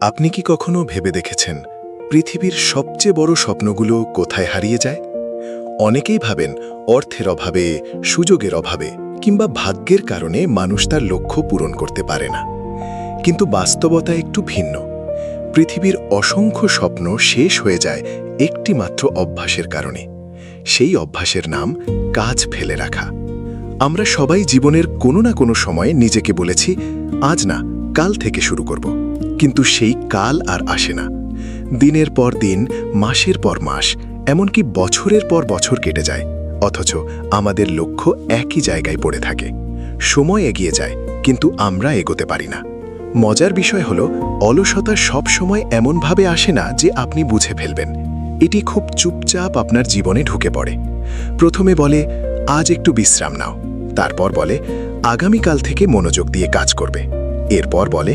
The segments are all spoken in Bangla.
আপনি কি কখনো ভেবে দেখেছেন পৃথিবীর সবচেয়ে বড় স্বপ্নগুলো কোথায় হারিয়ে যায়? অনেকেই ভাবেন অর্থের অভাবে, সুযোগের অভাবে কিংবা ভাগ্যের কারণে মানুষ তার লক্ষ্য পূরণ করতে পারে না। কিন্তু বাস্তবতা একটু ভিন্ন। পৃথিবীর অসংখ্য স্বপ্ন শেষ হয়ে যায় একটি মাত্র অভ্যাসের কারণে। সেই অভ্যাসের নাম কাজ ফেলে রাখা। আমরা সবাই জীবনের কোনো না কোনো সময়ে নিজেকে বলেছি, আজ না, কাল থেকে শুরু করব। কিন্তু সেই কাল আর আসে না। দিনের পর দিন, মাসের পর মাস, এমনকি বছরের পর বছর কেটে যায়, অথচ আমাদের লক্ষ্য একই জায়গায় পড়ে থাকে। সময় এগিয়ে যায়, কিন্তু আমরা এগোতে পারি না। মজার বিষয় হলো, অলসতা সব সময় এমনভাবে আসে না যে আপনি বুঝে ফেলবেন। এটি খুব চুপচাপ আপনার জীবনে ঢুকে পড়ে। প্রথমে বলে, আজ একটু বিশ্রাম নাও। তারপর বলে, আগামীকাল থেকে মনোযোগ দিয়ে কাজ করবে। এরপর বলে,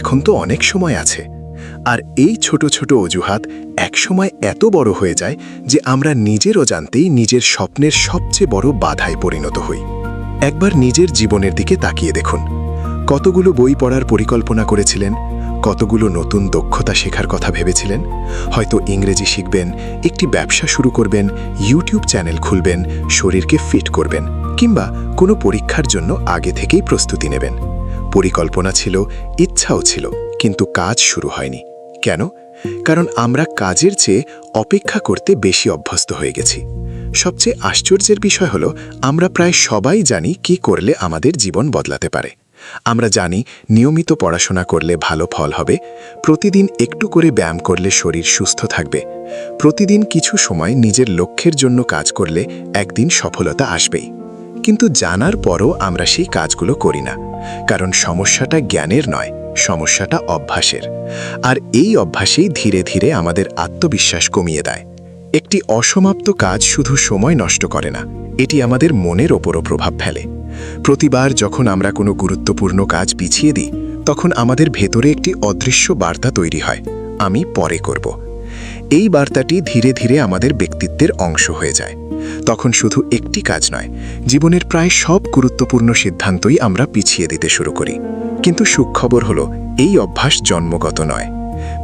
এখন তো অনেক সময় আছে। আর এই ছোট ছোট অজুহাত একসময় এত বড় হয়ে যায় যে আমরা নিজের অজান্তেই নিজের স্বপ্নের সবচেয়ে বড় বাধায় পরিণত হই। একবার নিজের জীবনের দিকে তাকিয়ে দেখুন। কতগুলো বই পড়ার পরিকল্পনা করেছিলেন, কতগুলো নতুন দক্ষতা শেখার কথা ভেবেছিলেন। হয়তো ইংরেজি শিখবেন, একটি ব্যবসা শুরু করবেন, ইউটিউব চ্যানেল খুলবেন, শরীরকে ফিট করবেন, কিংবা কোনো পরীক্ষার জন্য আগে থেকেই প্রস্তুতি নেবেন। পরিকল্পনা ছিল, ইচ্ছাও ছিল, কিন্তু কাজ শুরু হয়নি। কেন? কারণ আমরা কাজের চেয়ে অপেক্ষা করতে বেশি অভ্যস্ত হয়ে গেছি। সবচেয়ে আশ্চর্যের বিষয় হলো, আমরা প্রায় সবাই জানি কি করলে আমাদের জীবন বদলাতে পারে। আমরা জানি নিয়মিত পড়াশোনা করলে ভালো ফল হবে, প্রতিদিন একটু করে ব্যায়াম করলে শরীর সুস্থ থাকবে, প্রতিদিন কিছু সময় নিজের লক্ষ্যের জন্য কাজ করলে একদিন সফলতা আসবেই। কিন্তু জানার পরও আমরা সেই কাজগুলো করি না, কারণ সমস্যাটা জ্ঞানের নয়, সমস্যাটা অভ্যাসের। আর এই অভ্যাসেই ধীরে ধীরে আমাদের আত্মবিশ্বাস কমিয়ে দেয়। একটি অসমাপ্ত কাজ শুধু সময় নষ্ট করে না, এটি আমাদের মনের ওপরও প্রভাব ফেলে। প্রতিবার যখন আমরা কোনো গুরুত্বপূর্ণ কাজ পিছিয়ে দিই, তখন আমাদের ভেতরে একটি অদৃশ্য বার্তা তৈরি হয়, আমি পরে করব। এই বার্তাটি ধীরে ধীরে আমাদের ব্যক্তিত্বের অংশ হয়ে যায়। তখন শুধু একটি কাজ নয়, জীবনের প্রায় সব গুরুত্বপূর্ণ সিদ্ধান্তই আমরা পিছিয়ে দিতে শুরু করি। কিন্তু সুখবর হলো, এই অভ্যাস জন্মগত নয়।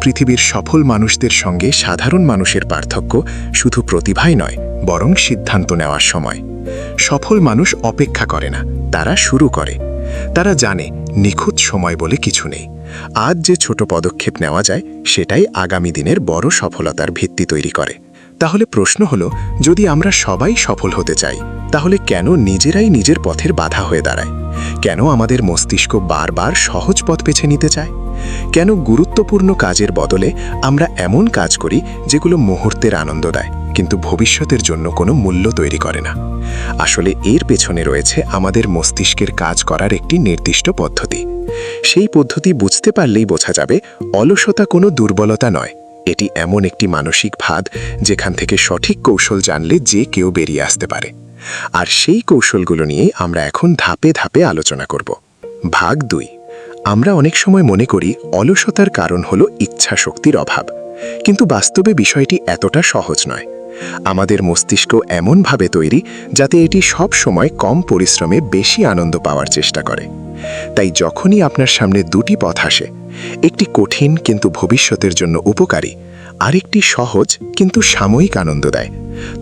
পৃথিবীর সফল মানুষদের সঙ্গে সাধারণ মানুষের পার্থক্য শুধু প্রতিভাই নয়, বরং সিদ্ধান্ত নেওয়ার সময়। সফল মানুষ অপেক্ষা করে না, তারা শুরু করে। তারা জানে নিখুঁত সময় বলে কিছু নেই। আজ যে ছোট পদক্ষেপ নেওয়া যায়, সেটাই আগামী দিনের বড় সফলতার ভিত্তি তৈরি করে। তাহলে প্রশ্ন হলো, যদি আমরা সবাই সফল হতে চাই, তাহলে কেন নিজেরাই নিজের পথের বাধা হয়ে দাঁড়ায়? কেন আমাদের মস্তিষ্ক বারবার সহজ পথ বেছে নিতে চায়? কেন গুরুত্বপূর্ণ কাজের বদলে আমরা এমন কাজ করি যেগুলো মুহূর্তের আনন্দ দেয়, কিন্তু ভবিষ্যতের জন্য কোনো মূল্য তৈরি করে না? আসলে এর পেছনে রয়েছে আমাদের মস্তিষ্কের কাজ করার একটি নির্দিষ্ট পদ্ধতি। সেই পদ্ধতি বুঝতে পারলেই বোঝা যাবে, অলসতা কোনো দুর্বলতা নয়, এটি এমন একটি মানসিক ফাঁদ যেখান থেকে সঠিক কৌশল জানলে যে কেউ বেরিয়ে আসতে পারে। আর সেই কৌশলগুলো নিয়েই আমরা এখন ধাপে ধাপে আলোচনা করব। ভাগ 2। আমরা অনেক সময় মনে করি অলসতার কারণ হলো ইচ্ছা শক্তির অভাব, কিন্তু বাস্তবে বিষয়টি এতটা সহজ নয়। আমাদের মস্তিষ্ক এমনভাবে তৈরি যাতে এটি সব সময় কম পরিশ্রমে বেশি আনন্দ পাওয়ার চেষ্টা করে। তাই যখনই আপনার সামনে দুটি পথ আসে, একটি কঠিন কিন্তু ভবিষ্যতের জন্য উপকারী, আরেকটি সহজ কিন্তু সাময়িক আনন্দ দেয়,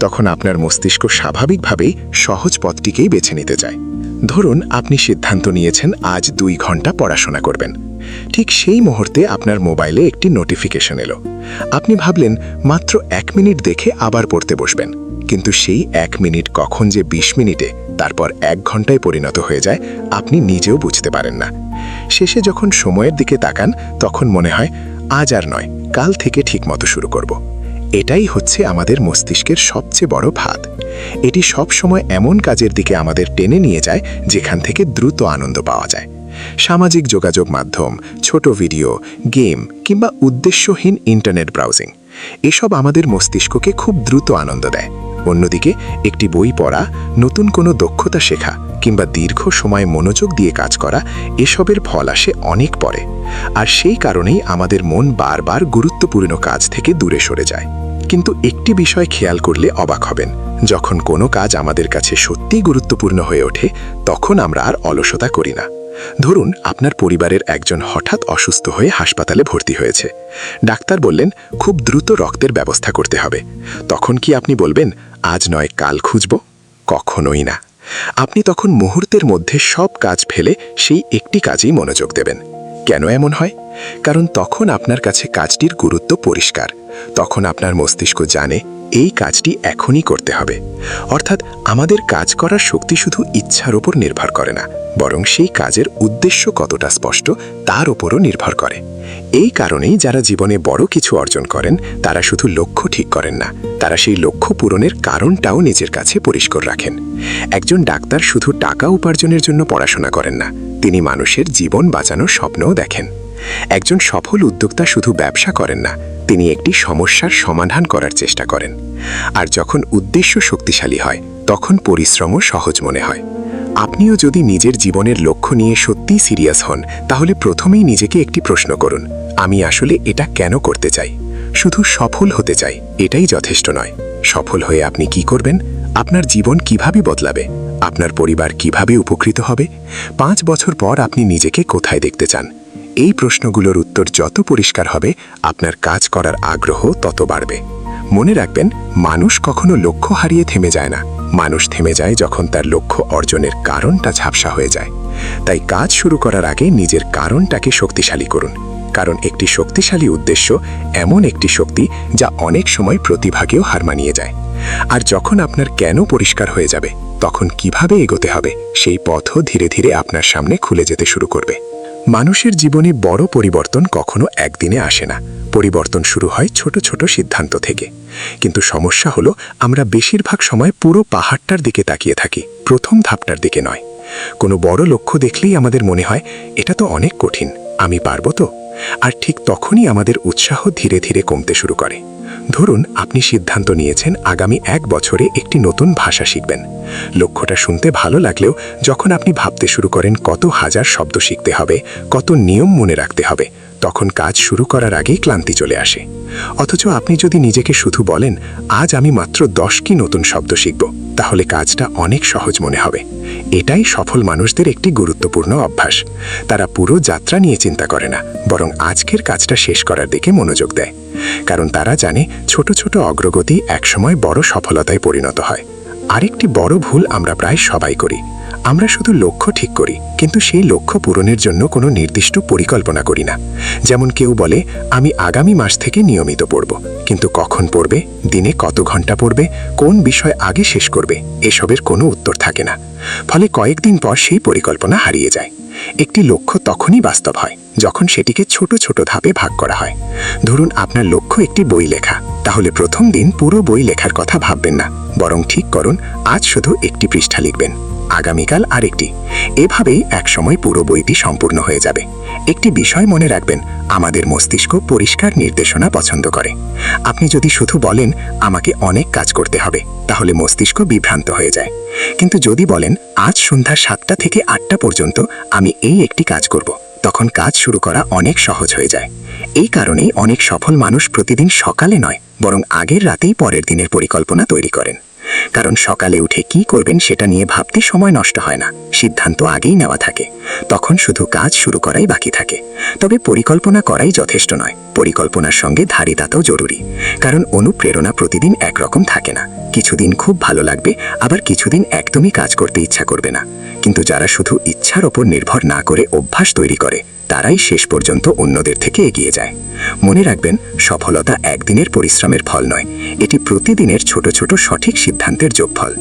তখন আপনার মস্তিষ্ক স্বাভাবিকভাবেই সহজ পথটিকেই বেছে নিতে চায়। ধরুন, আপনি সিদ্ধান্ত নিয়েছেন আজ 2 ঘন্টা পড়াশোনা করবেন। ঠিক সেই মুহূর্তে আপনার মোবাইলে একটি নোটিফিকেশন এলো। আপনি ভাবলেন মাত্র 1 মিনিট দেখে আবার পড়তে বসবেন, কিন্তু সেই 1 মিনিট কখন যে 20 মিনিটে, তারপর 1 ঘন্টায় পরিণত হয়ে যায়, আপনি নিজেও বুঝতে পারেন না। শেষে যখন সময়ের দিকে তাকান, তখন মনে হয় আজ আর নয়, কাল থেকে ঠিকমতো শুরু করব। এটাই হচ্ছে আমাদের মস্তিষ্কের সবচেয়ে বড় ফাঁদ। এটি সব সময় এমন কাজের দিকে আমাদের টেনে নিয়ে যায় যেখান থেকে দ্রুত আনন্দ পাওয়া যায়। সামাজিক যোগাযোগ মাধ্যম, ছোট ভিডিও, গেম কিংবা উদ্দেশ্যহীন ইন্টারনেট ব্রাউজিং, এসব আমাদের মস্তিষ্ককে খুব দ্রুত আনন্দ দেয়। অন্যদিকে একটি বই পড়া, নতুন কোনো দক্ষতা শেখা কিংবা দীর্ঘ সময় মনোযোগ দিয়ে কাজ করা, এসবের ফল আসে অনেক পরে। আর সেই কারণেই আমাদের মন বারবার গুরুত্বপূর্ণ কাজ থেকে দূরে সরে যায়। কিন্তু একটি বিষয় খেয়াল করলে অবাক হবেন, যখন কোনো কাজ আমাদের কাছে সত্যিই গুরুত্বপূর্ণ হয়ে ওঠে, তখন আমরা আর অলসতা করি না। ধরুন আপনার পরিবারের একজন হঠাৎ অসুস্থ হয়ে হাসপাতালে ভর্তি হয়েছে। ডাক্তার বললেন খুব দ্রুত রক্তের ব্যবস্থা করতে হবে। তখন কি আপনি বলবেন আজ নয় কাল খুঁজব? কখনোই না। আপনি তখন মুহূর্তের মধ্যে সব কাজ ফেলে সেই একটি কাজেই মনোযোগ দেবেন। কেন এমন হয়? কারণ তখন আপনার কাছে কাজটির গুরুত্ব পরিষ্কার। তখন আপনার মস্তিষ্ক জানে এই কাজটি এখনই করতে হবে। অর্থাৎ আমাদের কাজ করার শক্তি শুধু ইচ্ছার উপর নির্ভর করে না, বরং সেই কাজের উদ্দেশ্য কতটা স্পষ্ট তার উপরও নির্ভর করে। এই কারণেই যারা জীবনে বড় কিছু অর্জন করেন তারা শুধু লক্ষ্য ঠিক করেন না, তারা সেই লক্ষ্য পূরণের কারণটাও নিজের কাছে পরিষ্কার রাখেন। একজন ডাক্তার শুধু টাকা উপার্জনের জন্য পড়াশোনা করেন না, তিনি মানুষের জীবন বাঁচানোর স্বপ্নও দেখেন। একজন সফল উদ্যোক্তা শুধু ব্যবসা করেন না, তিনি একটি সমস্যার সমাধান করার চেষ্টা করেন। আর যখন উদ্দেশ্য শক্তিশালী হয় তখন পরিশ্রমও সহজ মনে হয়। আপনিও যদি নিজের জীবনের লক্ষ্য নিয়ে সত্যিই সিরিয়াস হন, তাহলে প্রথমেই নিজেকে একটি প্রশ্ন করুন, আমি আসলে এটা কেন করতে চাই? শুধু সফল হতে চাই এটাই যথেষ্ট নয়। সফল হয়ে আপনি কি করবেন? আপনার জীবন কিভাবে বদলাবে? আপনার পরিবার কিভাবে উপকৃত হবে? 5 বছর পর আপনি নিজেকে কোথায় দেখতে চান? এই প্রশ্নগুলোর উত্তর যত পরিষ্কার হবে, আপনার কাজ করার আগ্রহ তত বাড়বে। মনে রাখবেন, মানুষ কখনো লক্ষ্য হারিয়ে থেমে যায় না। মানুষ থেমে যায় যখন তার লক্ষ্য অর্জনের কারণটা ঝাপসা হয়ে যায়। তাই কাজ শুরু করার আগে নিজের কারণটাকে শক্তিশালী করুন। কারণ একটি শক্তিশালী উদ্দেশ্য এমন একটি শক্তি যা অনেক সময় প্রতিভাকেও হার মানিয়ে যায়। আর যখন আপনার কেন পরিষ্কার হয়ে যাবে, তখন কিভাবে এগোতে হবে সেই পথও ধীরে ধীরে আপনার সামনে খুলে যেতে শুরু করবে। মানুষের জীবনে বড় পরিবর্তন কখনো একদিনে আসে না। পরিবর্তন শুরু হয় ছোট ছোট সিদ্ধান্ত থেকে। কিন্তু সমস্যা হলো আমরা বেশিরভাগ সময় পুরো পাহাড়টার দিকে তাকিয়ে থাকি, প্রথম ধাপটার দিকে নয়। কোনো বড় লক্ষ্য দেখলেই আমাদের মনে হয় এটা তো অনেক কঠিন, আমি পারবো তো? আর ঠিক তখনই আমাদের উৎসাহ ধীরে ধীরে কমতে শুরু করে। ধরুন আপনি সিদ্ধান্ত নিয়েছেন আগামী 1 বছরে একটি নতুন ভাষা শিখবেন। লক্ষ্যটা শুনতে ভালো লাগলেও যখন আপনি ভাবতে শুরু করেন কত হাজার শব্দ শিখতে হবে, কত নিয়ম মনে রাখতে হবে, তখন কাজ শুরু করার আগেই ক্লান্তি চলে আসে। অথচ আপনি যদি নিজেকে শুধু বলেন আজ আমি মাত্র 10টি নতুন শব্দ শিখব, তাহলে কাজটা অনেক সহজ মনে হবে। এটাই সফল মানুষদের একটি গুরুত্বপূর্ণ অভ্যাস। তারা পুরো যাত্রা নিয়ে চিন্তা করে না, বরং আজকের কাজটা শেষ করার দিকে মনোযোগ দেয়। কারণ তারা জানে ছোট ছোট অগ্রগতি একসময় বড় সফলতায় পরিণত হয়। আরেকটি বড় ভুল আমরা প্রায় সবাই করি, আমরা শুধু লক্ষ্য ঠিক করি, কিন্তু সেই লক্ষ্য পূরণের জন্য কোনো নির্দিষ্ট পরিকল্পনা করি না। যেমন কেউ বলে আমি আগামী মাস থেকে নিয়মিত পড়ব, কিন্তু কখন পড়বে, দিনে কত ঘন্টা পড়বে, কোন বিষয় আগে শেষ করবে, এসবের কোনো উত্তর থাকে না। ফলে কয়েকদিন পর সেই পরিকল্পনা হারিয়ে যায়। একটি লক্ষ্য তখনই বাস্তব হয় যখন সেটিকে ছোট ছোট ধাপে ভাগ করা হয়। ধরুন আপনার লক্ষ্য একটি বই লেখা, তাহলে প্রথম দিন পুরো বই লেখার কথা ভাববেন না, বরং ঠিক করুন আজ শুধু একটি পৃষ্ঠা লিখবেন, আগামীকাল আরেকটি। এভাবেই একসময় পুরো বইটি সম্পূর্ণ হয়ে যাবে। একটি বিষয় মনে রাখবেন, আমাদের মস্তিষ্ক পরিষ্কার নির্দেশনা পছন্দ করে। আপনি যদি শুধু বলেন আমাকে অনেক কাজ করতে হবে, তাহলে মস্তিষ্ক বিভ্রান্ত হয়ে যায়। কিন্তু যদি বলেন আজ সন্ধ্যা 7টা থেকে 8টা পর্যন্ত আমি এই একটি কাজ করব, তখন কাজ শুরু করা অনেক সহজ হয়ে যায়। এই কারণেই অনেক সফল মানুষ প্রতিদিন সকালে নয়, বরং আগের রাতেই পরের দিনের পরিকল্পনা তৈরি করেন। কারণ সকালে উঠে কি করবেন সেটা নিয়ে ভাবতে সময় নষ্ট হয় না, সিদ্ধান্ত আগেই নেওয়া থাকে। তখন শুধু কাজ শুরু করাই বাকি থাকে। তবে পরিকল্পনা করাই যথেষ্ট নয়, পরিকল্পনার সঙ্গে ধারিতাটাও জরুরি। কারণ অনুপ্রেরণা প্রতিদিন একরকম থাকে না। কিছুদিন খুব ভালো লাগবে, আবার কিছুদিন একদমই কাজ করতে ইচ্ছা করবে না। কিন্তু যারা শুধু ইচ্ছার ওপর নির্ভর না করে অভ্যাস তৈরি করে, তারাই শেষ পর্যন্ত অন্যদের থেকে এগিয়ে যায়। মনে রাখবেন, সফলতা একদিনের পরিশ্রমের ফল নয়, এটি প্রতিদিনের ছোট ছোট সঠিক সিদ্ধান্তের যোগফল।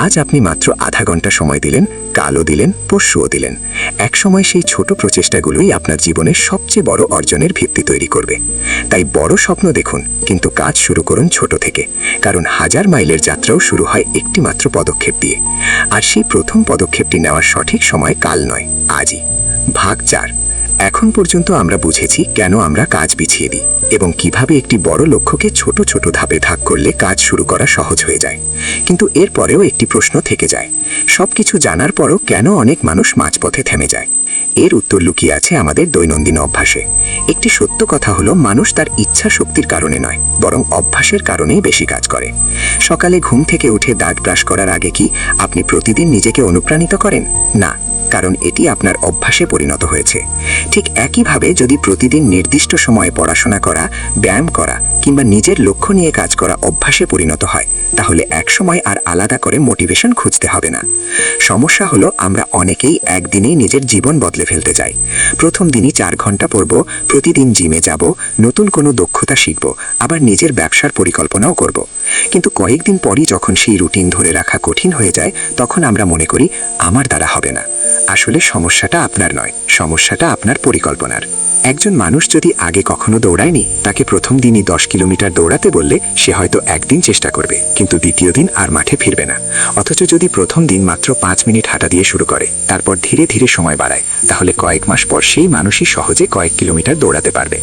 আজ আপনি মাত্র আধা ঘন্টা সময় দিলেন, কালও দিলেন, পরশুও দিলেন। একসময় সেই ছোট প্রচেষ্টাগুলোই আপনার জীবনের সবচেয়ে বড় অর্জনের ভিত্তি তৈরি করবে। তাই বড় স্বপ্ন দেখুন, কিন্তু কাজ শুরু করুন ছোট থেকে। কারণ 1000 মাইলের যাত্রাও শুরু হয় একটি মাত্র পদক্ষেপ দিয়ে। আর সেই প্রথম পদক্ষেপটি নেওয়ার সঠিক সময় কাল নয়, আজই। ভাগ 4। এখন পর্যন্ত আমরা বুঝেছি কেন আমরা কাজ পিছিয়ে দিই এবং কিভাবে একটি বড় লক্ষ্যকে ছোট ছোট ধাপে ভাগ করলে কাজ শুরু করা সহজ হয়ে যায়। কিন্তু এরপরেও একটি প্রশ্ন থেকে যায়, সবকিছু জানার পরও কেন অনেক মানুষ মাঝপথে থেমে যায়? এর উত্তর লুকিয়ে আছে আমাদের দৈনন্দিন অভ্যাসে। একটি সত্য কথা হলো, মানুষ তার ইচ্ছা শক্তির কারণে নয়, বরং অভ্যাসের কারণেই বেশি কাজ করে। সকালে ঘুম থেকে উঠে দাঁত ব্রাশ করার আগে কি আপনি প্রতিদিন নিজেকে অনুপ্রাণিত করেন? না, কারণ এটি আপনার অভ্যাসে পরিণত হয়েছে। ঠিক একইভাবে যদি প্রতিদিন নির্দিষ্ট সময়ে পড়াশোনা করা, ব্যায়াম করা কিংবা নিজের লক্ষ্য নিয়ে কাজ করা অভ্যাসে পরিণত হয়, তাহলে একসময় আর আলাদা করে মোটিভেশন খুঁজতে হবে না। সমস্যা হলো আমরা অনেকেই একদিনেই নিজের জীবন বদলে ফেলতে চাই। প্রথম দিনই 4 ঘন্টা পড়ব, প্রতিদিন জিমে যাব, নতুন কোনো দক্ষতা শিখব, আবার নিজের ব্যবসার পরিকল্পনাও করব। কিন্তু কয়েকদিন পরই যখন সেই রুটিন ধরে রাখা কঠিন হয়ে যায়, তখন আমরা মনে করি আমার দ্বারা হবে না। আসলে সমস্যাটা আপনার নয়, সমস্যাটা আপনার পরিকল্পনার। একজন মানুষ যদি আগে কখনো দৌড়ায়নি, তাকে প্রথম দিনই 10 কিলোমিটার দৌড়াতে বললে সে হয়তো একদিন চেষ্টা করবে, কিন্তু দ্বিতীয় দিন আর মাঠে ফিরবে না। অথচ যদি প্রথম দিন মাত্র 5 মিনিট হাঁটা দিয়ে শুরু করে, তারপর ধীরে ধীরে সময় বাড়ায়, তাহলে কয়েক মাস পর সেই মানুষই সহজে কয়েক কিলোমিটার দৌড়াতে পারবে।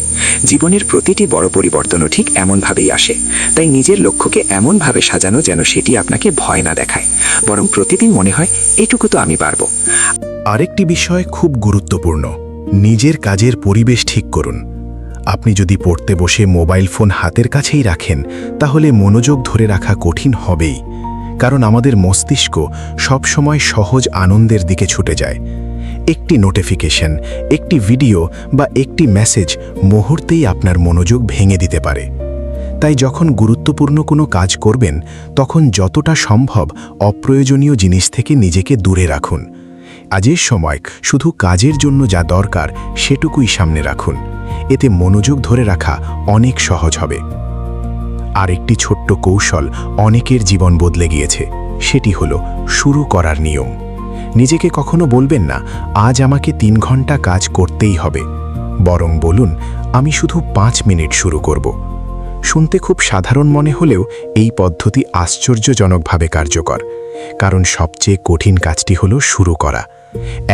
জীবনের প্রতিটি বড় পরিবর্তনও ঠিক এমনভাবেই আসে। তাই নিজের লক্ষ্যকে এমনভাবে সাজানো যেন সেটি আপনাকে ভয় না দেখায়, বরং প্রতিদিন মনে হয় এটুকু তো আমি পারবো। আরেকটি বিষয় খুব গুরুত্বপূর্ণ, নিজের কাজের পরিবেশ ঠিক করুন। আপনি যদি পড়তে বসে মোবাইল ফোন হাতের কাছেই রাখেন, তাহলে মনোযোগ ধরে রাখা কঠিন হবেই, কারণ আমাদের মস্তিষ্ক সবসময় সহজ আনন্দের দিকে ছুটে যায়। একটি নোটিফিকেশন, একটি ভিডিও বা একটি মেসেজ মুহূর্তেই আপনার মনোযোগ ভেঙে দিতে পারে। তাই যখন গুরুত্বপূর্ণ কোনো কাজ করবেন, তখন যতটা সম্ভব অপ্রয়োজনীয় জিনিস থেকে নিজেকে দূরে রাখুন। আজের সময় শুধু কাজের জন্য যা দরকার সেটুকুই সামনে রাখুন। এতে মনোযোগ ধরে রাখা অনেক সহজ হবে। আর একটি ছোট্ট কৌশল অনেকের জীবন বদলে গিয়েছে, সেটি হলো শুরু করার নিয়ম। নিজেকে কখনো বলবেন না আজ আমাকে 3 ঘন্টা কাজ করতেই হবে, বরং বলুন আমি শুধু 5 মিনিট শুরু করব। শুনতে খুব সাধারণ মনে হলেও এই পদ্ধতি আশ্চর্যজনকভাবে কার্যকর, কারণ সবচেয়ে কঠিন কাজটি হলো শুরু করা।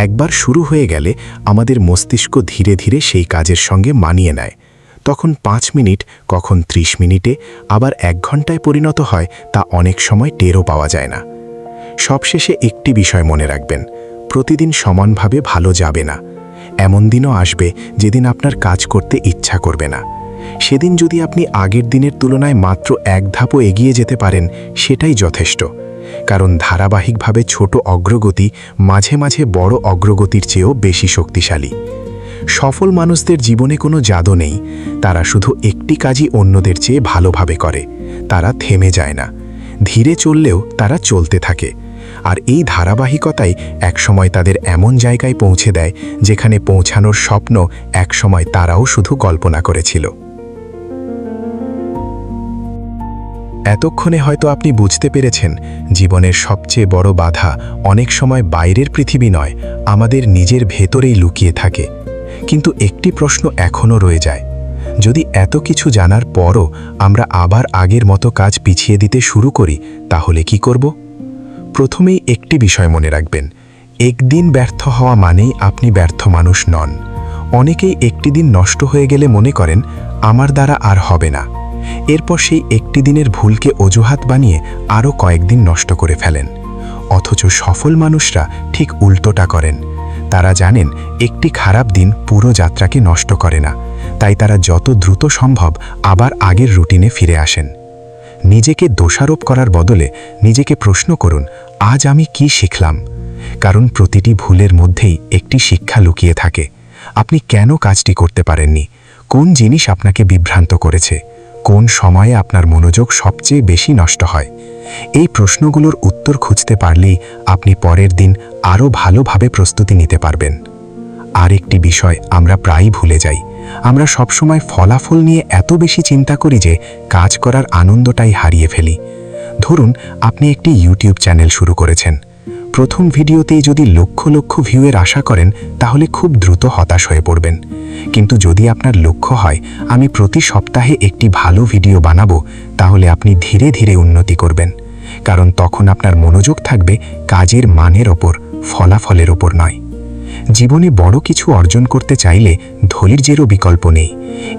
একবার শুরু হয়ে গেলে আমাদের মস্তিষ্ক ধীরে ধীরে সেই কাজের সঙ্গে মানিয়ে নেয়। তখন 5 মিনিট, কখন 30 মিনিটে, আবার 1 ঘন্টায় পরিণত হয়, তা অনেক সময় টেরও পাওয়া যায় না। সবশেষে একটি বিষয় মনে রাখবেন, প্রতিদিন সমানভাবে ভালো যাবে না। এমন দিনও আসবে যেদিন আপনার কাজ করতে ইচ্ছা করবে না। সেদিন যদি আপনি আগের দিনের তুলনায় মাত্র 1 ধাপও এগিয়ে যেতে পারেন, সেটাই যথেষ্ট। কারণ ধারাবাহিকভাবে ছোট অগ্রগতি মাঝে মাঝে বড় অগ্রগতির চেয়েও বেশি শক্তিশালী। সফল মানুষদের জীবনে কোনো জাদু নেই, তারা শুধু একটি কাজই অন্যদের চেয়ে ভালোভাবে করে। তারা থেমে যায় না, ধীরে চললেও তারা চলতে থাকে। আর এই ধারাবাহিকতাই একসময় তাদের এমন জায়গায় পৌঁছে দেয় যেখানে পৌঁছানোর স্বপ্ন একসময় তারাও শুধু কল্পনা করেছিল। এতক্ষণে হয়তো আপনি বুঝতে পেরেছেন, জীবনের সবচেয়ে বড় বাধা অনেক সময় বাইরের পৃথিবী নয়, আমাদের নিজের ভেতরেই লুকিয়ে থাকে। কিন্তু একটি প্রশ্ন এখনও রয়ে যায়, যদি এত কিছু জানার পরও আমরা আবার আগের মতো কাজ পিছিয়ে দিতে শুরু করি, তাহলে কি করব? প্রথমেই একটি বিষয় মনে রাখবেন, একদিন ব্যর্থ হওয়া মানেই আপনি ব্যর্থ মানুষ নন। অনেকেই একটি দিন নষ্ট হয়ে গেলে মনে করেন আমার দ্বারা আর হবে না। এরপর সেই একটি দিনের ভুলকে অজুহাত বানিয়ে আরও কয়েকদিন নষ্ট করে ফেলেন। অথচ সফল মানুষরা ঠিক উল্টোটা করেন। তারা জানেন একটি খারাপ দিন পুরো যাত্রাকে নষ্ট করে না, তাই তারা যত দ্রুত সম্ভব আবার আগের রুটিনে ফিরে আসেন। নিজেকে দোষারোপ করার বদলে নিজেকে প্রশ্ন করুন, আজ আমি কি শিখলাম? কারণ প্রতিটি ভুলের মধ্যেই একটি শিক্ষা লুকিয়ে থাকে। আপনি কেন কাজটি করতে পারেননি? কোন জিনিস আপনাকে বিভ্রান্ত করেছে? কোন সময়ে আপনার মনোযোগ সবচেয়ে বেশি নষ্ট হয়? এই প্রশ্নগুলোর উত্তর খুঁজতে পারলেই আপনি পরের দিন আরও ভালোভাবে প্রস্তুতি নিতে পারবেন। আর একটি বিষয় আমরা প্রায়ই ভুলে যাই, আমরা সবসময় ফলাফল নিয়ে এত বেশি চিন্তা করি যে কাজ করার আনন্দটাই হারিয়ে ফেলি। ধরুন আপনি একটি ইউটিউব চ্যানেল শুরু করেছেন। প্রথম ভিডিওতেই যদি লক্ষ লক্ষ ভিউয়ের আশা করেন, তাহলে খুব দ্রুত হতাশ হয়ে পড়বেন। কিন্তু যদি আপনার লক্ষ্য হয় আমি প্রতি সপ্তাহে একটি ভালো ভিডিও বানাবো, তাহলে আপনি ধীরে ধীরে উন্নতি করবেন। কারণ তখন আপনার মনোযোগ থাকবে কাজের মানের ওপর, ফলাফলের ওপর নয়। জীবনে বড় কিছু অর্জন করতে চাইলে ধৈর্যেরও বিকল্প নেই।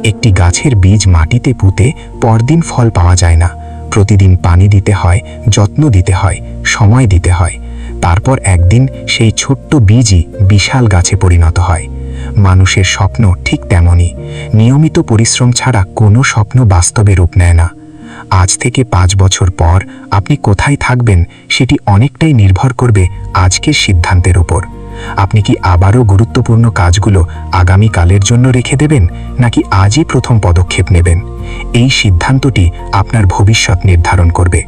একটি গাছের বীজ মাটিতে পুঁতে পরদিন ফল পাওয়া যায় না। প্রতিদিন পানি দিতে হয়, যত্ন দিতে হয়, সময় দিতে হয়। তারপর একদিন সেই ছোট্ট বীজই বিশাল গাছে পরিণত হয়। মানুষের স্বপ্ন ঠিক তেমনই, নিয়মিত পরিশ্রম ছাড়া কোনো স্বপ্ন বাস্তবে রূপ নেয় না। আজ থেকে 5 বছর পর আপনি কোথায় থাকবেন সেটি অনেকটাই নির্ভর করবে আজকের সিদ্ধান্তের উপর। আপনি কি আবারও গুরুত্বপূর্ণ কাজগুলো আগামীকালের জন্য রেখে দেবেন, নাকি আজই প্রথম পদক্ষেপ নেবেন? এই সিদ্ধান্তটি আপনার ভবিষ্যৎ নির্ধারণ করবে।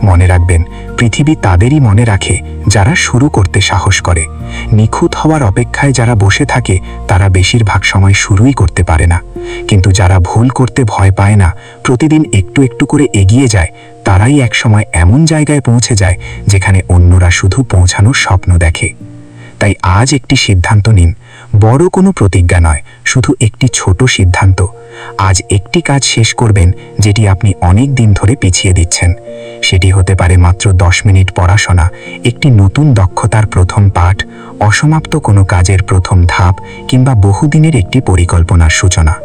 মনে রাখবেন, পৃথিবী তাদেরই মনে রাখে যারা শুরু করতে সাহস করে। নিখুঁত হওয়ার অপেক্ষায় যারা বসে থাকে তারা বেশিরভাগ সময় শুরুই করতে পারে না। কিন্তু যারা ভুল করতে ভয় পায় না, প্রতিদিন একটু একটু করে এগিয়ে যায়, তারাই একসময় এমন জায়গায় পৌঁছে যায় যেখানে অন্যরা শুধু পৌঁছানোর স্বপ্ন দেখে। তাই আজ একটি সিদ্ধান্ত নিন, বড় কোনো প্রতিজ্ঞা নয়, শুধু একটি ছোট সিদ্ধান্ত। আজ একটি কাজ শেষ করবেন যেটি আপনি অনেক দিন ধরে পিছিয়ে দিচ্ছেন। সেটি হতে পারে মাত্র 10 মিনিট পড়াশোনা, একটি নতুন দক্ষতার প্রথম পাঠ, অসমাপ্ত কোনো কাজের প্রথম ধাপ, কিংবা বহুদিনের একটি পরিকল্পনার সূচনা।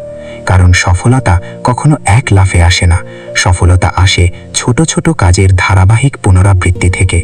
কারণ সফলতা কখনো এক লাফে আসে না, সফলতা আসে ছোট ছোট কাজের ধারাবাহিক পুনরাবৃত্তি থেকে।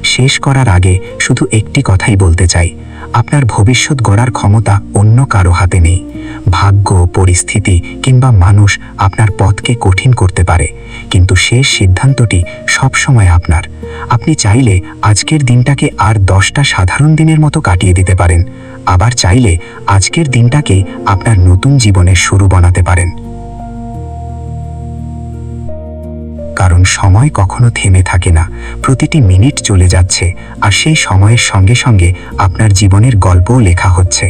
শেষ করার আগে শুধু একটি কথাই বলতে চাই, আপনার ভবিষ্যৎ গড়ার ক্ষমতা অন্য কারো হাতে নেই। ভাগ্য, পরিস্থিতি কিংবা মানুষ আপনার পথকে কঠিন করতে পারে, কিন্তু শেষ সিদ্ধান্তটি সবসময় আপনার। আপনি চাইলে আজকের দিনটাকে আর 10টা সাধারণ দিনের মতো কাটিয়ে দিতে পারেন, আবার চাইলে আজকের দিনটাকে আপনার নতুন জীবনের শুরু বানাতে পারেন। কারণ সময় কখনো থেমে থাকে না, প্রতিটি মিনিট চলে যাচ্ছে, আর সেই সময়ের সঙ্গে সঙ্গে আপনার জীবনের গল্পও লেখা হচ্ছে।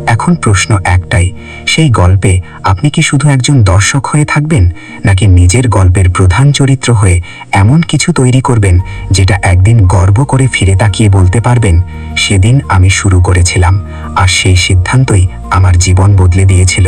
এখন প্রশ্ন একটাই, সেই গল্পে আপনি কি শুধু একজন দর্শক হয়ে থাকবেন, নাকি নিজের গল্পের প্রধান চরিত্র হয়ে এমন কিছু তৈরি করবেন যেটা একদিন গর্ব করে ফিরে তাকিয়ে বলতে পারবেন, সেদিন আমি শুরু করেছিলাম, আর সেই সিদ্ধান্তই আমার জীবন বদলে দিয়েছিল।